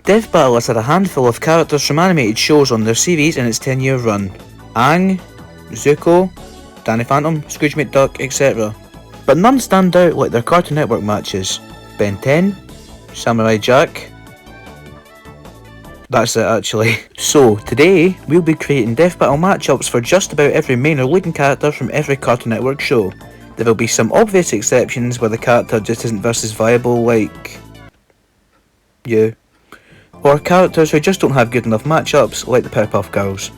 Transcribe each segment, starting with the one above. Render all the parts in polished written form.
Death Battle has had a handful of characters from animated shows on their series in its 10-year run. Aang, Zuko, Danny Phantom, Scrooge McDuck, etc. But none stand out like their Cartoon Network matches. Ben 10, Samurai Jack. That's it actually. So today we'll be creating Death Battle matchups for just about every main or leading character from every Cartoon Network show. There will be some obvious exceptions where the character just isn't versus viable, like you. Or characters who just don't have good enough matchups, like the Powerpuff Girls.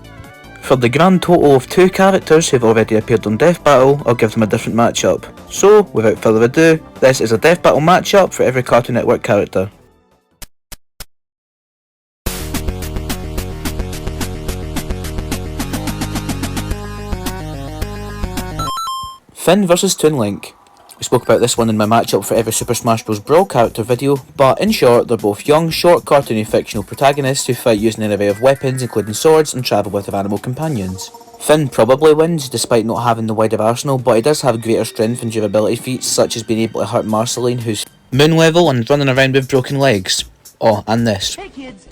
For the grand total of 2 characters who've already appeared on Death Battle, I'll give them a different matchup. So, without further ado, this is a Death Battle matchup for every Cartoon Network character. Finn vs Toon Link. We spoke about this one in my matchup for every Super Smash Bros. Brawl character video, but in short, they're both young, short, cartoony fictional protagonists who fight using an array of weapons including swords and travel with their animal companions. Finn probably wins despite not having the wider arsenal, but he does have greater strength and durability feats such as being able to hurt Marceline, who's moon level and running around with broken legs. Oh, and this. Hey kids.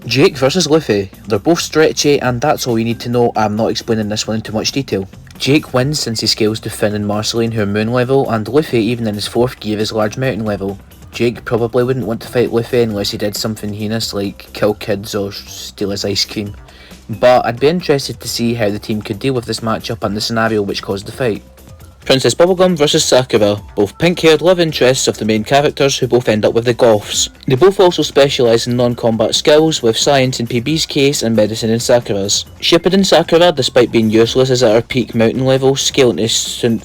Jake vs Luffy. They're both stretchy and that's all you need to know. I'm not explaining this one in too much detail. Jake wins since he scales to Finn and Marceline who are moon level, and Luffy even in his 4th gear is large mountain level. Jake probably wouldn't want to fight Luffy unless he did something heinous like kill kids or steal his ice cream. But I'd be interested to see how the team could deal with this matchup and the scenario which caused the fight. Princess Bubblegum vs Sakura, both pink-haired love interests of the main characters who both end up with the Goths. They both also specialise in non-combat skills, with science in PB's case and medicine in Sakura's. Shippuden Sakura, despite being useless, is at her peak mountain level, scaling to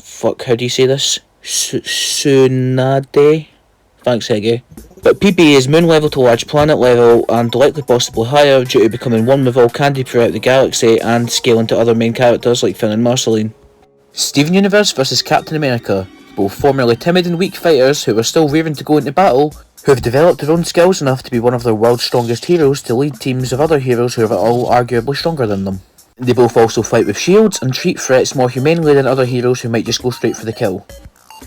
how do you say this? Tsunade? Thanks, Sergio. But PB is moon level to large planet level and likely possibly higher due to becoming one with all candy throughout the galaxy and scaling to other main characters like Finn and Marceline. Steven Universe vs Captain America, both formerly timid and weak fighters who are still raring to go into battle, who have developed their own skills enough to be one of the world's strongest heroes to lead teams of other heroes who are all arguably stronger than them. They both also fight with shields and treat threats more humanely than other heroes who might just go straight for the kill.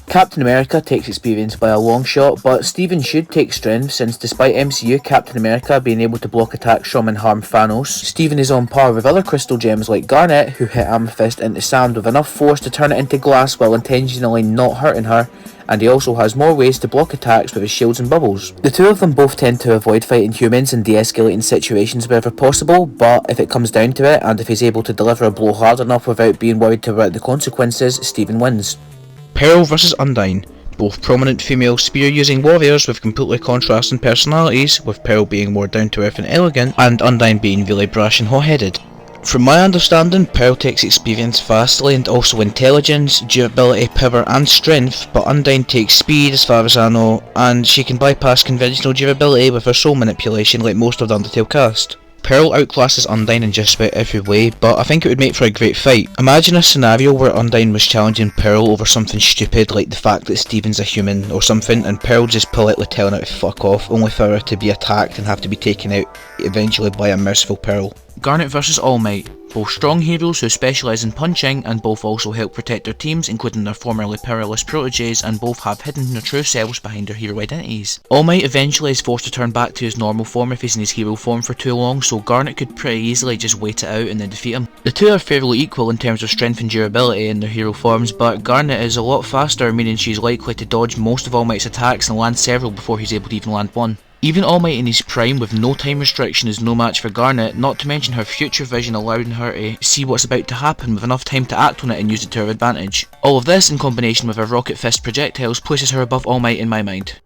Captain America takes experience by a long shot, but Steven should take strength since despite MCU Captain America being able to block attacks from and harm Thanos, Steven is on par with other crystal gems like Garnet who hit Amethyst into sand with enough force to turn it into glass while intentionally not hurting her, and he also has more ways to block attacks with his shields and bubbles. The two of them both tend to avoid fighting humans and de-escalating situations wherever possible, but if it comes down to it, and if he's able to deliver a blow hard enough without being worried about the consequences, Steven wins. Pearl vs Undyne, both prominent female spear-using warriors with completely contrasting personalities, with Pearl being more down-to-earth and elegant, and Undyne being really brash and hot-headed. From my understanding, Pearl takes experience fastly and also intelligence, durability, power and strength, but Undyne takes speed as far as I know, and she can bypass conventional durability with her soul manipulation like most of the Undertale cast. Pearl outclasses Undyne in just about every way, but I think it would make for a great fight. Imagine a scenario where Undyne was challenging Pearl over something stupid like the fact that Steven's a human or something, and Pearl just politely telling her to fuck off, only for her to be attacked and have to be taken out eventually by a merciful Pearl. Garnet vs All Might, both strong heroes who specialise in punching and both also help protect their teams, including their formerly powerless proteges, and both have hidden their true selves behind their hero identities. All Might eventually is forced to turn back to his normal form if he's in his hero form for too long, so Garnet could pretty easily just wait it out and then defeat him. The two are fairly equal in terms of strength and durability in their hero forms, but Garnet is a lot faster, meaning she's likely to dodge most of All Might's attacks and land several before he's able to even land one. Even All Might in his prime with no time restriction is no match for Garnet, not to mention her future vision allowing her to see what's about to happen with enough time to act on it and use it to her advantage. All of this in combination with her rocket fist projectiles places her above All Might in my mind.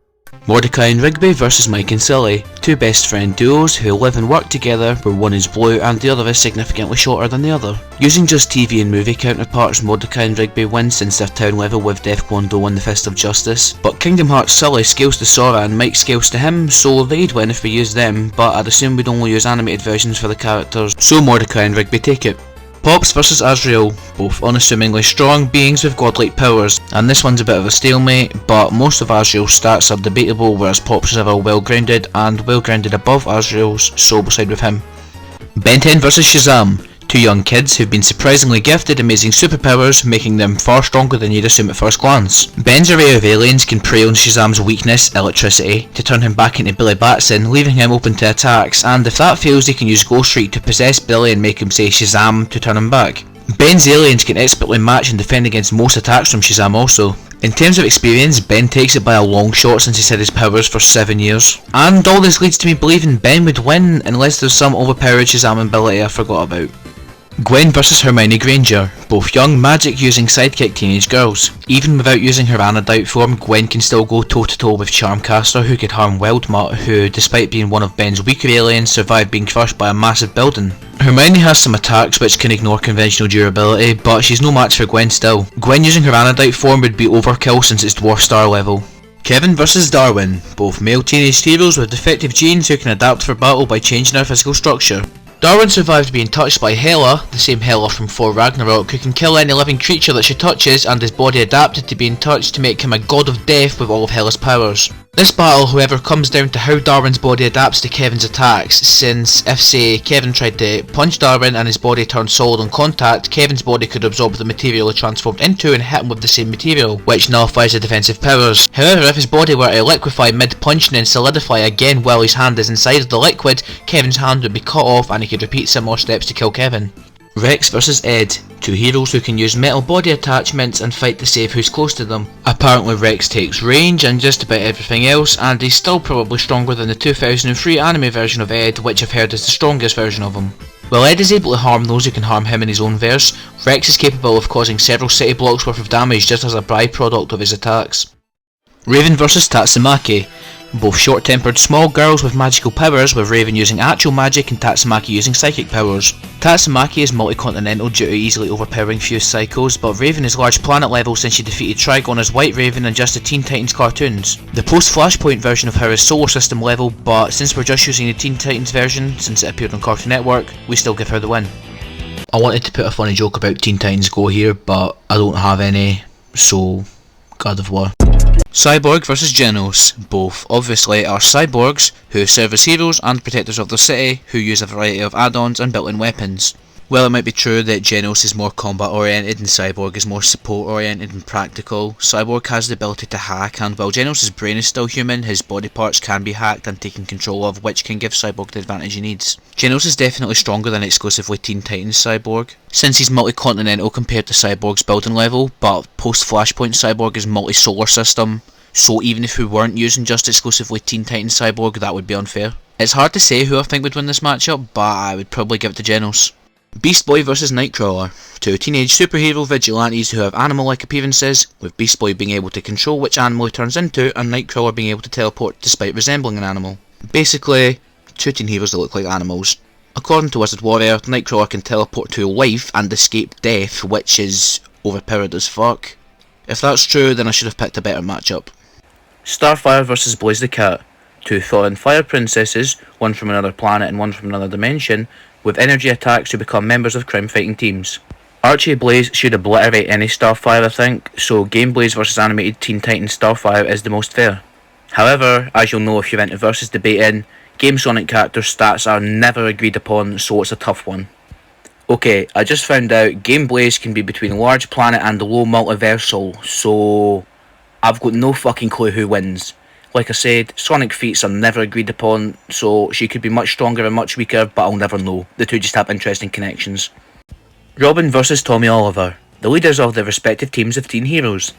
Mordecai and Rigby vs Mike and Sully, two best friend duos who live and work together where one is blue and the other is significantly shorter than the other. Using just TV and movie counterparts, Mordecai and Rigby win since they're town level with Defquando and the Fist of Justice, but Kingdom Hearts Sully scales to Sora and Mike scales to him, so they'd win if we use them, but I'd assume we'd only use animated versions for the characters, so Mordecai and Rigby take it. Pops vs Azrael, both unassumingly strong beings with godlike powers, and this one's a bit of a stalemate, but most of Azrael's stats are debatable, whereas Pops is ever well grounded, and well grounded above Azrael's, so we'll side with him. Ben 10 vs Shazam, Two young kids who've been surprisingly gifted amazing superpowers, making them far stronger than you'd assume at first glance. Ben's array of aliens can prey on Shazam's weakness, electricity, to turn him back into Billy Batson, leaving him open to attacks, and if that fails he can use Ghost Streak to possess Billy and make him say Shazam to turn him back. Ben's aliens can expertly match and defend against most attacks from Shazam also. In terms of experience, Ben takes it by a long shot since he's had his powers for 7 years. And all this leads to me believing Ben would win unless there's some overpowered Shazam ability I forgot about. Gwen vs Hermione Granger, both young magic-using sidekick teenage girls. Even without using her anodyte form, Gwen can still go toe-to-toe with Charmcaster, who could harm Wildmutt, who, despite being one of Ben's weaker aliens, survived being crushed by a massive building. Hermione has some attacks which can ignore conventional durability, but she's no match for Gwen still. Gwen using her anodyte form would be overkill since it's dwarf star level. Kevin vs Darwin, both male teenage heroes with defective genes who can adapt for battle by changing their physical structure. Darwin survived being touched by Hela, the same Hela from Thor Ragnarok, who can kill any living creature that she touches, and his body adapted to being touched to make him a god of death with all of Hela's powers. This battle, however, comes down to how Darwin's body adapts to Kevin's attacks, since if, say, Kevin tried to punch Darwin and his body turned solid on contact, Kevin's body could absorb the material he transformed into and hit him with the same material, which nullifies the defensive powers. However, if his body were to liquefy mid-punch and then solidify again while his hand is inside of the liquid, Kevin's hand would be cut off and he could repeat similar steps to kill Kevin. Rex vs Ed, two heroes who can use metal body attachments and fight to save who's close to them. Apparently Rex takes range and just about everything else, and he's still probably stronger than the 2003 anime version of Ed, which I've heard is the strongest version of him. While Ed is able to harm those who can harm him in his own verse, Rex is capable of causing several city blocks worth of damage just as a byproduct of his attacks. Raven vs Tatsumaki, both short-tempered small girls with magical powers, with Raven using actual magic and Tatsumaki using psychic powers. Tatsumaki is multi-continental due to easily overpowering fused psychos, but Raven is large planet level since she defeated Trigon as White Raven in just the Teen Titans cartoons. The post-Flashpoint version of her is solar system level, but since we're just using the Teen Titans version, since it appeared on Cartoon Network, we still give her the win. I wanted to put a funny joke about Teen Titans Go here, but I don't have any, so God of War. Cyborg vs Genos, both obviously are cyborgs who serve as heroes and protectors of their city, who use a variety of add-ons and built-in weapons. While it might be true that Genos is more combat oriented and Cyborg is more support oriented and practical, Cyborg has the ability to hack, and while Genos' brain is still human, his body parts can be hacked and taken control of, which can give Cyborg the advantage he needs. Genos is definitely stronger than exclusively Teen Titans Cyborg, since he's multi-continental compared to Cyborg's building level, but post-Flashpoint Cyborg is multi-solar system, so even if we weren't using just exclusively Teen Titans Cyborg, that would be unfair. It's hard to say who I think would win this matchup, but I would probably give it to Genos. Beast Boy vs Nightcrawler, two teenage superhero vigilantes who have animal-like appearances, with Beast Boy being able to control which animal he turns into and Nightcrawler being able to teleport despite resembling an animal. Basically, two teen heroes that look like animals. According to Wizard Warrior, Nightcrawler can teleport to life and escape death, which is overpowered as fuck. If that's true, then I should have picked a better matchup. Starfire vs Blaze the Cat, two fallen fire princesses, one from another planet and one from another dimension, with energy attacks who become members of crime-fighting teams. Archie Blaze should obliterate any Starfire, I think, so Game Blaze vs animated Teen Titans Starfire is the most fair. However, as you'll know if you're into versus debating, Game Sonic characters' stats are never agreed upon, so it's a tough one. Okay, I just found out Game Blaze can be between large planet and low multiversal, so I've got no fucking clue who wins. Like I said, Sonic feats are never agreed upon, so she could be much stronger and much weaker, but I'll never know. The two just have interesting connections. Robin vs Tommy Oliver, the leaders of their respective teams of teen heroes.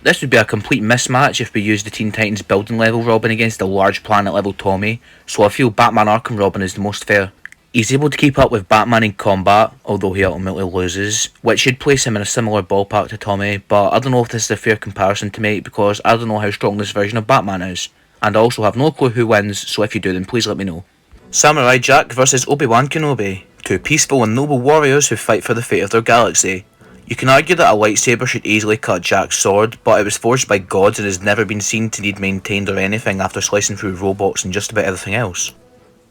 This would be a complete mismatch if we used the Teen Titans building level Robin against the large planet level Tommy, so I feel Batman Arkham Robin is the most fair. He's able to keep up with Batman in combat, although he ultimately loses, which should place him in a similar ballpark to Tommy, but I don't know if this is a fair comparison to make because I don't know how strong this version of Batman is, and I also have no clue who wins, so if you do then please let me know. Samurai Jack vs Obi-Wan Kenobi, two peaceful and noble warriors who fight for the fate of their galaxy. You can argue that a lightsaber should easily cut Jack's sword, but it was forged by gods and has never been seen to need maintained or anything after slicing through robots and just about everything else.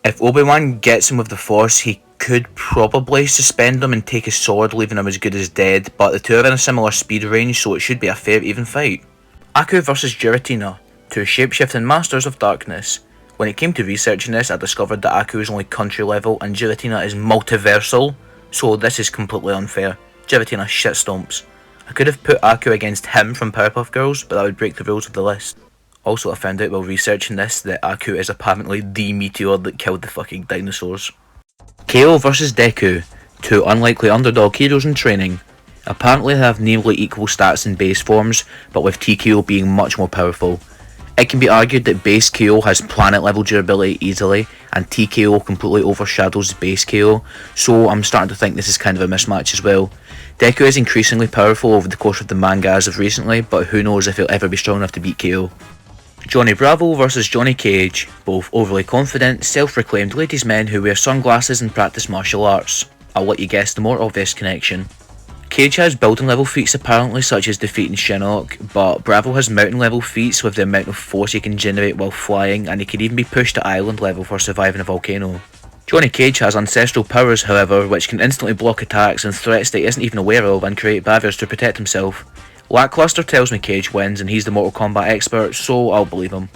If Obi-Wan gets him with the Force, he could probably suspend him and take his sword, leaving him as good as dead, but the two are in a similar speed range, so it should be a fair even fight. Aku vs Giratina, two shapeshifting masters of darkness. When it came to researching this, I discovered that Aku is only country level and Giratina is multiversal, so this is completely unfair. Giratina shit stomps. I could have put Aku against him from Powerpuff Girls, but that would break the rules of the list. Also, I found out while researching this that Aku is apparently the meteor that killed the fucking dinosaurs. KO vs Deku, two unlikely underdog heroes in training. Apparently they have nearly equal stats in base forms, but with TKO being much more powerful. It can be argued that base KO has planet level durability easily, and TKO completely overshadows base KO, so I'm starting to think this is kind of a mismatch as well. Deku is increasingly powerful over the course of the manga as of recently, but who knows if he'll ever be strong enough to beat KO. Johnny Bravo vs Johnny Cage, both overly confident, self-proclaimed ladies men who wear sunglasses and practice martial arts. I'll let you guess the more obvious connection. Cage has building level feats apparently, such as defeating Shinnok, but Bravo has mountain level feats with the amount of force he can generate while flying, and he can even be pushed to island level for surviving a volcano. Johnny Cage has ancestral powers however, which can instantly block attacks and threats that he isn't even aware of and create barriers to protect himself. Lackluster tells me Cage wins and he's the Mortal Kombat expert, so I'll believe him.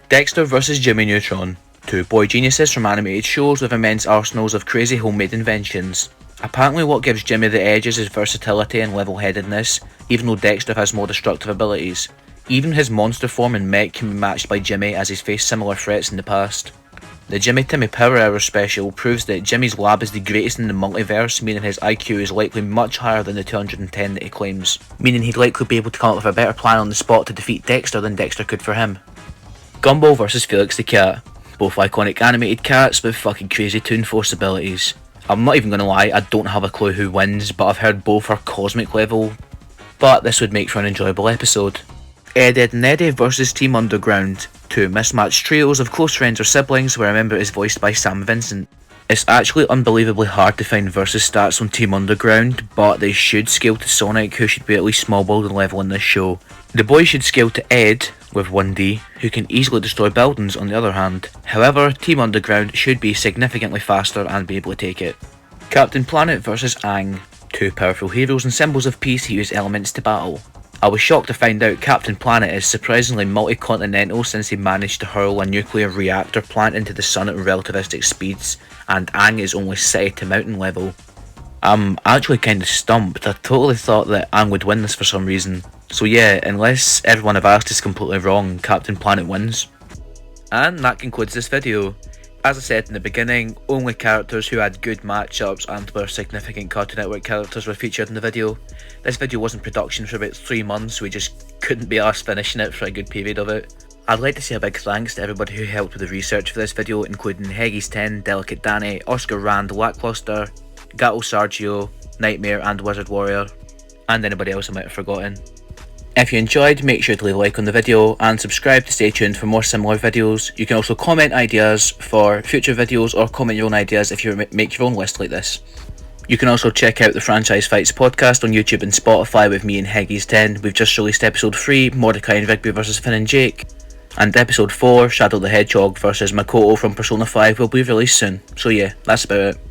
Dexter vs Jimmy Neutron, two boy geniuses from animated shows with immense arsenals of crazy homemade inventions. Apparently what gives Jimmy the edge is his versatility and level-headedness, even though Dexter has more destructive abilities. Even his monster form and mech can be matched by Jimmy as he's faced similar threats in the past. The Jimmy Timmy Power Hour special proves that Jimmy's lab is the greatest in the multiverse, meaning his IQ is likely much higher than the 210 that he claims, meaning he'd likely be able to come up with a better plan on the spot to defeat Dexter than Dexter could for him. Gumball vs Felix the Cat, both iconic animated cats with fucking crazy Toon Force abilities. I'm not even gonna lie, I don't have a clue who wins, but I've heard both are cosmic level, but this would make for an enjoyable episode. Ed, Edd and Eddy vs Team Underground, two mismatched trios of close friends or siblings where a member is voiced by Sam Vincent. It's actually unbelievably hard to find versus stats on Team Underground, but they should scale to Sonic, who should be at least small building level in this show. The boys should scale to Ed, with 1D, who can easily destroy buildings on the other hand. However, Team Underground should be significantly faster and be able to take it. Captain Planet vs Aang, two powerful heroes and symbols of peace who use elements to battle. I was shocked to find out Captain Planet is surprisingly multi-continental since he managed to hurl a nuclear reactor plant into the sun at relativistic speeds, and Aang is only city to mountain level. I'm actually kinda stumped. I totally thought that Aang would win this for some reason. So yeah, unless everyone I've asked is completely wrong, Captain Planet wins. And that concludes this video. As I said in the beginning, only characters who had good matchups and were significant Cartoon Network characters were featured in the video. This video was in production for about 3 months, so we just couldn't be arsed finishing it for a good period of it. I'd like to say a big thanks to everybody who helped with the research for this video, including Heggies10, DelicateDanny, Oskar Rand, Lackluster, Gato Sergeo, Knightmare and Wizard Warrior, and anybody else I might have forgotten. If you enjoyed, make sure to leave a like on the video and subscribe to stay tuned for more similar videos. You can also comment ideas for future videos or comment your own ideas if you make your own list like this. You can also check out the Franchise Fights podcast on YouTube and Spotify with me and Heggies10. We've just released episode 3, Mordecai and Rigby vs Finn and Jake. And episode 4, Shadow the Hedgehog vs Makoto from Persona 5 will be released soon. So yeah, that's about it.